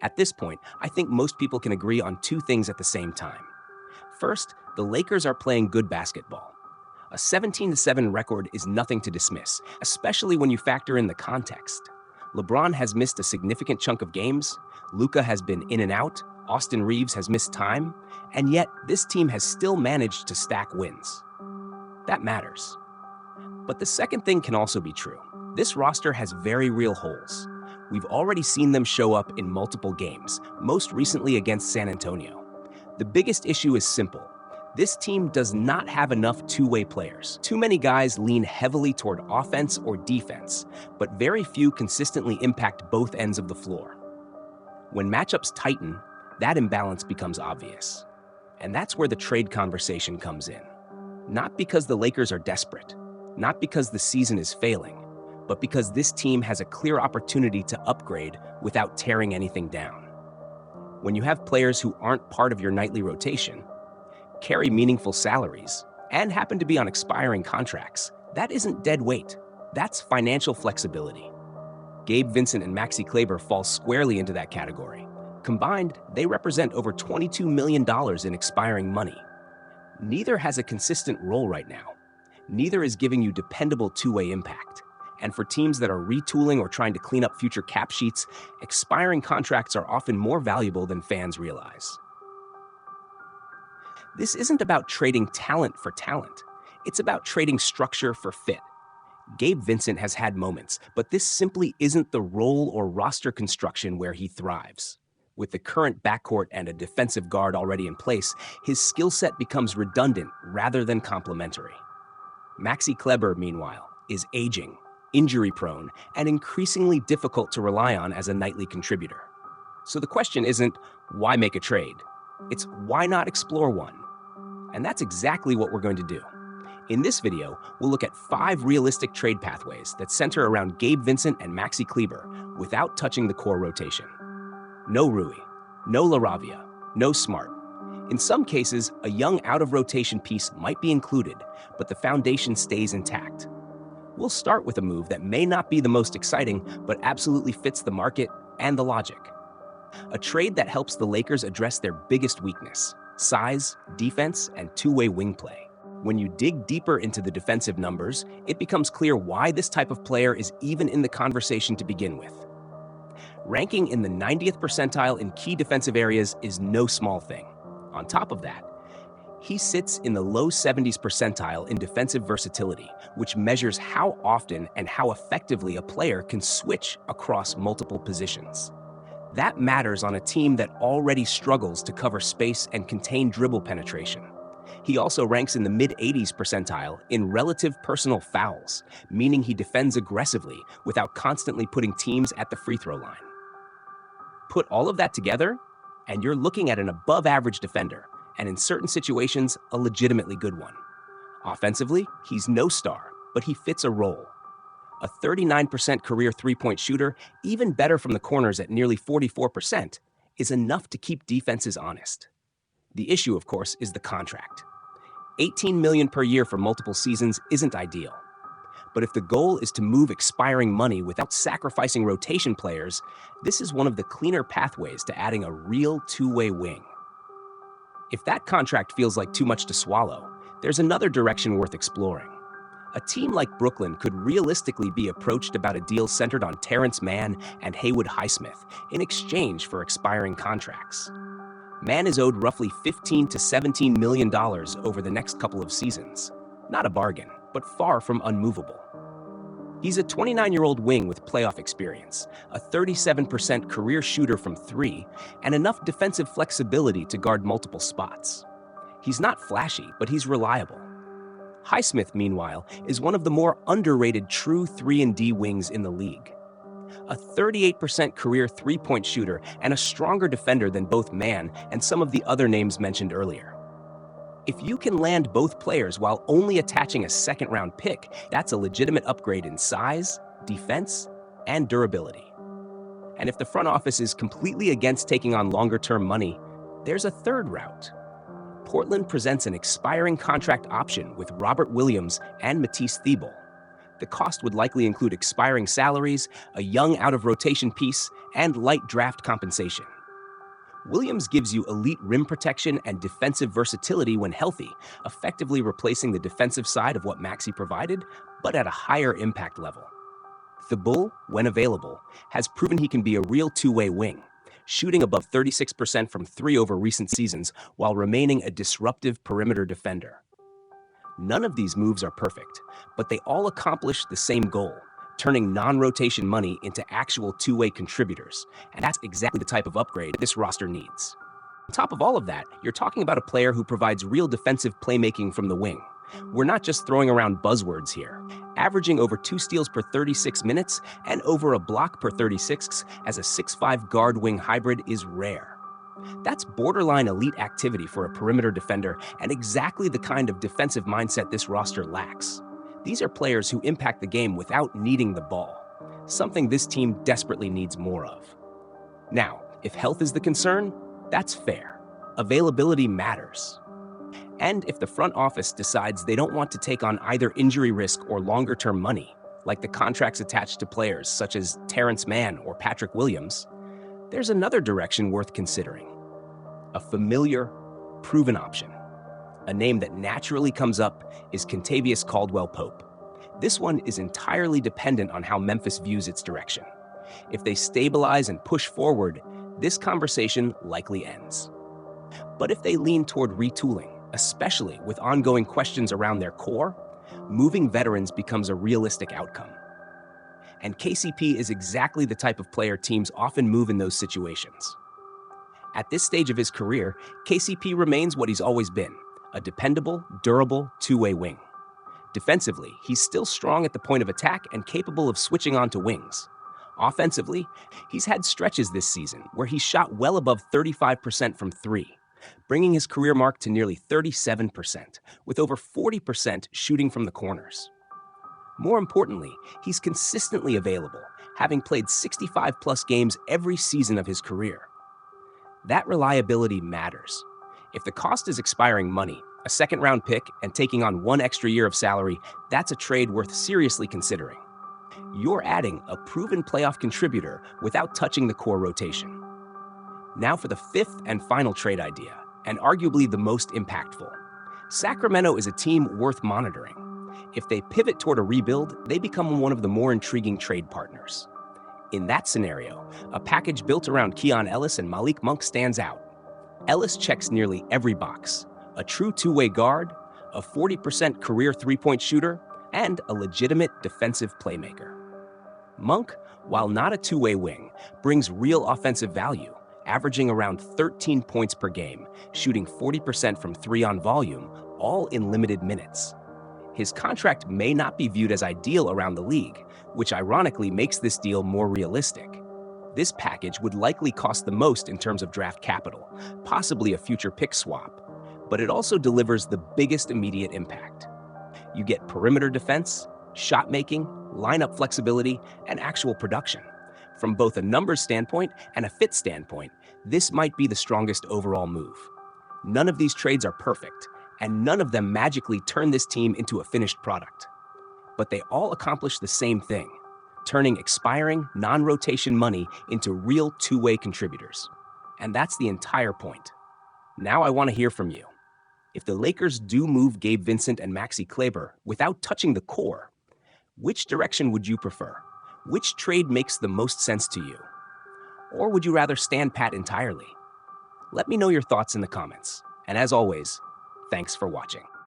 At this point, I think most people can agree on two things at the same time. First, the Lakers are playing good basketball. A 17-7 record is nothing to dismiss, especially when you factor in the context. LeBron has missed a significant chunk of games, Luka has been in and out, Austin Reeves has missed time, and yet this team has still managed to stack wins. That matters. But the second thing can also be true. This roster has very real holes. We've already seen them show up in multiple games, most recently against San Antonio. The biggest issue is simple. This team does not have enough two-way players. Too many guys lean heavily toward offense or defense, but very few consistently impact both ends of the floor. When matchups tighten, that imbalance becomes obvious. And that's where the trade conversation comes in. Not because the Lakers are desperate, not because the season is failing, but because this team has a clear opportunity to upgrade without tearing anything down. When you have players who aren't part of your nightly rotation, carry meaningful salaries, and happen to be on expiring contracts, that isn't dead weight. That's financial flexibility. Gabe Vincent and Maxi Kleber fall squarely into that category. Combined, they represent over $22 million in expiring money. Neither has a consistent role right now. Neither is giving you dependable two-way impact. And for teams that are retooling or trying to clean up future cap sheets, expiring contracts are often more valuable than fans realize. This isn't about trading talent for talent. It's about trading structure for fit. Gabe Vincent has had moments, but this simply isn't the role or roster construction where he thrives. With the current backcourt and a defensive guard already in place, his skill set becomes redundant rather than complementary. Maxi Kleber, meanwhile, is aging, injury-prone, and increasingly difficult to rely on as a nightly contributor. So the question isn't, why make a trade? It's why not explore one? And that's exactly what we're going to do. In this video, we'll look at 5 realistic trade pathways that center around Gabe Vincent and Maxi Kleber without touching the core rotation. No Rui, no LaRavia, no Smart. In some cases, a young out-of-rotation piece might be included, but the foundation stays intact. We'll start with a move that may not be the most exciting, but absolutely fits the market and the logic. A trade that helps the Lakers address their biggest weakness: size, defense, and two-way wing play. When you dig deeper into the defensive numbers, it becomes clear why this type of player is even in the conversation to begin with. Ranking in the 90th percentile in key defensive areas is no small thing. On top of that, he sits in the low 70s percentile in defensive versatility, which measures how often and how effectively a player can switch across multiple positions. That matters on a team that already struggles to cover space and contain dribble penetration. He also ranks in the mid-80s percentile in relative personal fouls, meaning he defends aggressively without constantly putting teams at the free throw line. Put all of that together, and you're looking at an above-average defender, and in certain situations, a legitimately good one. Offensively, he's no star, but he fits a role. A 39% career three-point shooter, even better from the corners at nearly 44%, is enough to keep defenses honest. The issue, of course, is the contract. $18 million per year for multiple seasons isn't ideal. But if the goal is to move expiring money without sacrificing rotation players, this is one of the cleaner pathways to adding a real two-way wing. If that contract feels like too much to swallow, there's another direction worth exploring. A team like Brooklyn could realistically be approached about a deal centered on Terrence Mann and Haywood Highsmith in exchange for expiring contracts. Mann is owed roughly $15 to $17 million over the next couple of seasons. Not a bargain, but far from unmovable. He's a 29-year-old wing with playoff experience, a 37% career shooter from 3, and enough defensive flexibility to guard multiple spots. He's not flashy, but he's reliable. Highsmith, meanwhile, is one of the more underrated true 3-and-D wings in the league. A 38% career three-point shooter and a stronger defender than both Mann and some of the other names mentioned earlier. If you can land both players while only attaching a second-round pick, that's a legitimate upgrade in size, defense, and durability. And if the front office is completely against taking on longer-term money, there's a third route. Portland presents an expiring contract option with Robert Williams and Matisse Thybulle. The cost would likely include expiring salaries, a young out-of-rotation piece, and light draft compensation. Williams gives you elite rim protection and defensive versatility when healthy, effectively replacing the defensive side of what Maxey provided, but at a higher impact level. The Bull, when available, has proven he can be a real two-way wing, shooting above 36% from three over recent seasons while remaining a disruptive perimeter defender. None of these moves are perfect, but they all accomplish the same goal, turning non-rotation money into actual two-way contributors, and that's exactly the type of upgrade this roster needs. On top of all of that, you're talking about a player who provides real defensive playmaking from the wing. We're not just throwing around buzzwords here. Averaging over 2 steals per 36 minutes and over a block per 36 as a 6'5" guard-wing hybrid is rare. That's borderline elite activity for a perimeter defender and exactly the kind of defensive mindset this roster lacks. These are players who impact the game without needing the ball, something this team desperately needs more of. Now, if health is the concern, that's fair. Availability matters. And if the front office decides they don't want to take on either injury risk or longer-term money, like the contracts attached to players such as Terrence Mann or Patrick Williams, there's another direction worth considering. A familiar, proven option. A name that naturally comes up is Kentavious Caldwell-Pope. This one is entirely dependent on how Memphis views its direction. If they stabilize and push forward, this conversation likely ends. But if they lean toward retooling, especially with ongoing questions around their core, moving veterans becomes a realistic outcome. And KCP is exactly the type of player teams often move in those situations. At this stage of his career, KCP remains what he's always been, a dependable, durable, two-way wing. Defensively, he's still strong at the point of attack and capable of switching onto wings. Offensively, he's had stretches this season where he shot well above 35% from three, bringing his career mark to nearly 37%, with over 40% shooting from the corners. More importantly, he's consistently available, having played 65-plus games every season of his career. That reliability matters. If the cost is expiring money, a second-round pick, and taking on one extra year of salary, that's a trade worth seriously considering. You're adding a proven playoff contributor without touching the core rotation. Now for the fifth and final trade idea, and arguably the most impactful. Sacramento is a team worth monitoring. If they pivot toward a rebuild, they become one of the more intriguing trade partners. In that scenario, a package built around Keon Ellis and Malik Monk stands out. Ellis checks nearly every box: a true two-way guard, a 40% career three-point shooter, and a legitimate defensive playmaker. Monk, while not a two-way wing, brings real offensive value, averaging around 13 points per game, shooting 40% from three on volume, all in limited minutes. His contract may not be viewed as ideal around the league, which ironically makes this deal more realistic. This package would likely cost the most in terms of draft capital, possibly a future pick swap, but it also delivers the biggest immediate impact. You get perimeter defense, shot making, lineup flexibility, and actual production. From both a numbers standpoint and a fit standpoint, this might be the strongest overall move. None of these trades are perfect, and none of them magically turn this team into a finished product. But they all accomplish the same thing, turning expiring, non-rotation money into real two-way contributors. And that's the entire point. Now I want to hear from you. If the Lakers do move Gabe Vincent and Maxey Kleber without touching the core, which direction would you prefer? Which trade makes the most sense to you? Or would you rather stand pat entirely? Let me know your thoughts in the comments. And as always, thanks for watching.